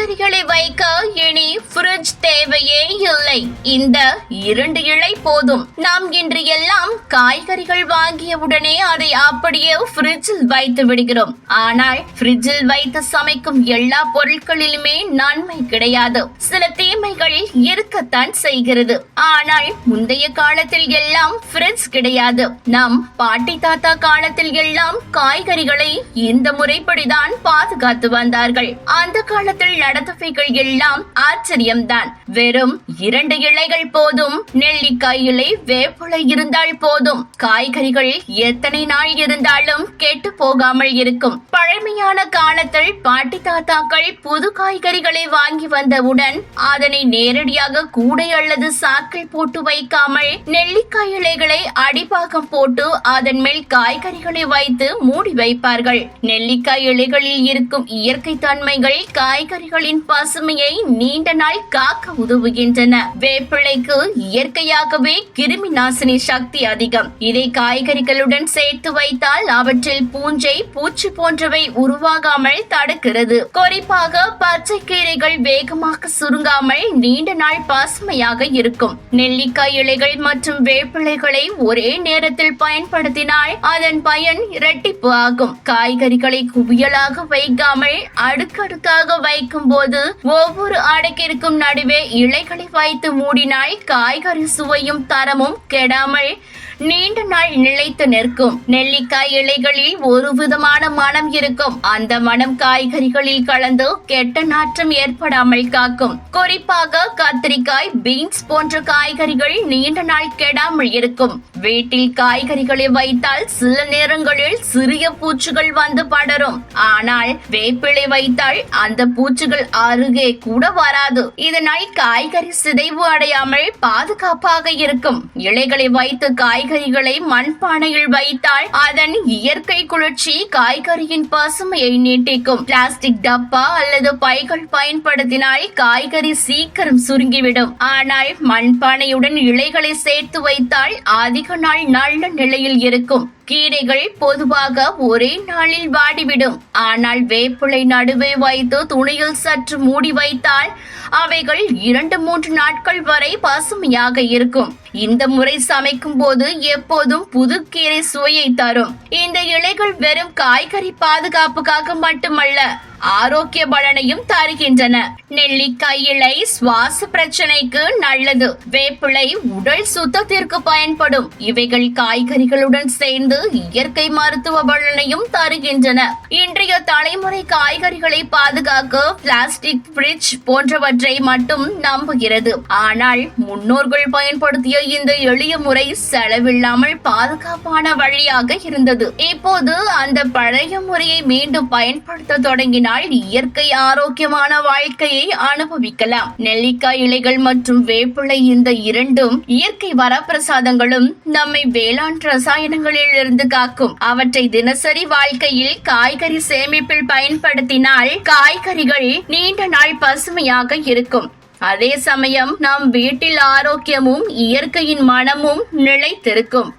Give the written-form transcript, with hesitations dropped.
காய்கறிகளை வைக்க இனி ஃப்ரிட்ஜ் தேவையே இல்லை. இந்த 2 இழை போதும். நாம் இன்று எல்லாம் காய்கறிகள் வாங்கியவுடனே அதை அப்படியே ஃப்ரிட்ஜில் வைத்து விடுகிறோம். ஆனால் ஃப்ரிட்ஜில் வைத்து சமைக்கும் எல்லா பொருட்களிலுமே நன்மை கிடையாது. சில தீமைகள் இருக்கத்தான் செய்கிறது. ஆனால் முந்தைய காலத்தில் எல்லாம் ஃப்ரிட்ஜ் கிடையாது. நம் பாட்டி தாத்தா காலத்தில் எல்லாம் காய்கறிகளை இந்த முறைப்படிதான் பாதுகாத்து வந்தார்கள். அந்த காலத்தில் நடந்தவைகள் எல்லாம் ஆச்சரியம்தான். வெறும் 2 இலைகள் போதும். நெல்லிக்காய் இலை, வேப்பிலை இருந்தால் போதும். காய்கறிகள் எத்தனை நாள் இருந்தாலும் கெட்டு போகாமல் இருக்கும். பழமையான காலத்தில் பாட்டி தாத்தாக்கள் புது காய்கறிகளை வாங்கி வந்தவுடன் அதனை நேரடியாக கூடை அல்லது சாக்கில் போட்டு வைக்காமல் நெல்லிக்காய் இலைகளை அடிப்பாகம் போட்டு அதன் மேல் காய்கறிகளை வைத்து மூடி வைப்பார்கள். நெல்லிக்காய் இலைகளில் இருக்கும் இயற்கை தன்மைகள் காய்கறிகளின் பசுமையை நீண்ட நாள் காக்க உதவுகின்றன. வேப்பிலைக்கு இயற்கையாகவே கிருமி நாசினி சக்தி அதிகம். இதை காய்கறிகளுடன் சேர்த்து வைத்தால் அவற்றில் பூஞ்சை, பூச்சி போன்றவை உருவாகாமல் தடுக்கிறது. குறிப்பாக பச்சை கீரைகள் வேகமாக சுருங்காமல் நீண்ட நாள் பசுமையாக இருக்கும். நெல்லிக்காய் இலைகள் மற்றும் வேப்பிலைகளை ஒரே நேரத்தில் பயன்படுத்தினால் அதன் பயன் இரட்டிப்பு ஆகும். காய்கறிகளை குவியலாக வைக்காமல் அடுக்கடுக்காக வைக்கும் போது ஒவ்வொரு அடுக்கிற்கும் நடுவே இலைகளை வைத்து மூடினால் காய்கறி சுவையும் தரமும் கெடாமல் நீண்ட நாள் நிலைத்து நிற்கும். நெல்லிக்காய் இலைகளில் ஒரு விதமான மனம் இருக்கும். அந்த மனம் காய்கறிகளில் கலந்து கெட்ட நாற்றம் ஏற்படாமல் காக்கும். குறிப்பாக கத்திரிக்காய், பீன்ஸ் போன்ற காய்கறிகள் நீண்ட நாள் கெடாமல் இருக்கும். வீட்டில் காய்கறிகளை வைத்தால் சில நேரங்களில் சிறிய பூச்சிகள் வந்து படரும். ஆனால் வேப்பிலை வைத்தால் அந்த பூச்சிகள் அருகே கூட வராது. இதனால் காய்கறி சிதைவு அடையாமல் பாதுகாப்பாக இருக்கும். இலைகளை வைத்து காய்கறிகளை மண்பானையில் வைத்தால் அதன் இயற்கை குளிர்ச்சி காய்கறியின் பசுமையை நீட்டிக்கும். பிளாஸ்டிக் டப்பா அல்லது பைகள் பயன்படுத்தினால் காய்கறி சீக்கிரம் சுருங்கிவிடும். ஆனால் மண்பானையுடன் இலைகளை சேர்த்து வைத்தால் அதிக நாள் நல்ல நிலையில் இருக்கும். கீரைகள் பொதுவாக ஒரே நாளில் வாடிவிடும். ஆனால் வேப்பிலை நடுவே வைத்து துணியில் சற்று மூடி வைத்தால் அவைகள் 2-3 நாட்கள் வரை பசுமையாக இருக்கும். இந்த முறை சமைக்கும் போது எப்போதும் புது கீரை சுவையை தரும். இந்த இலைகள் வெறும் காய்கறி பாதுகாப்புக்காக மட்டுமல்ல, ஆரோக்கிய பலனையும் தருகின்றன. நெல்லிக்காய் இலை சுவாச பிரச்சனைக்கு நல்லது. வேப்பிலை உடல் சுத்தத்திற்கு பயன்படும். இவைகள் காய்கறிகளுடன் சேர்ந்து இயற்கை மருத்துவ பலனையும் தருகின்றன. இன்றைய தலைமுறை காய்கறிகளை பாதுகாக்க பிளாஸ்டிக் ஃப்ரிட்ஜ் போன்றவற்றை மட்டும் நம்புகிறது. ஆனால் முன்னோர்கள் பயன்படுத்திய இந்த எளிய முறை செலவில்லாமல் பாதுகாப்பான வழியாக இருந்தது. இப்போது அந்த பழைய முறையை மீண்டும் பயன்படுத்த தொடங்கினார் இயற்கை ஆரோக்கியமான வாழ்க்கையை அனுபவிக்கலாம். நெல்லிக்காய் இலைகள் மற்றும் வேப்பிலை இந்த 2 இயற்கை வரப்பிரசாதங்களும் நம்மை வேளாண் ரசாயனங்களில் இருந்து காக்கும். அவற்றை தினசரி வாழ்க்கையில் காய்கறி சேமிப்பில் பயன்படுத்தினால் காய்கறிகள் நீண்ட நாள் பசுமையாக இருக்கும். அதே சமயம் நம் வீட்டில் ஆரோக்கியமும் இயற்கையின் மனமும் நிலைத்திருக்கும்.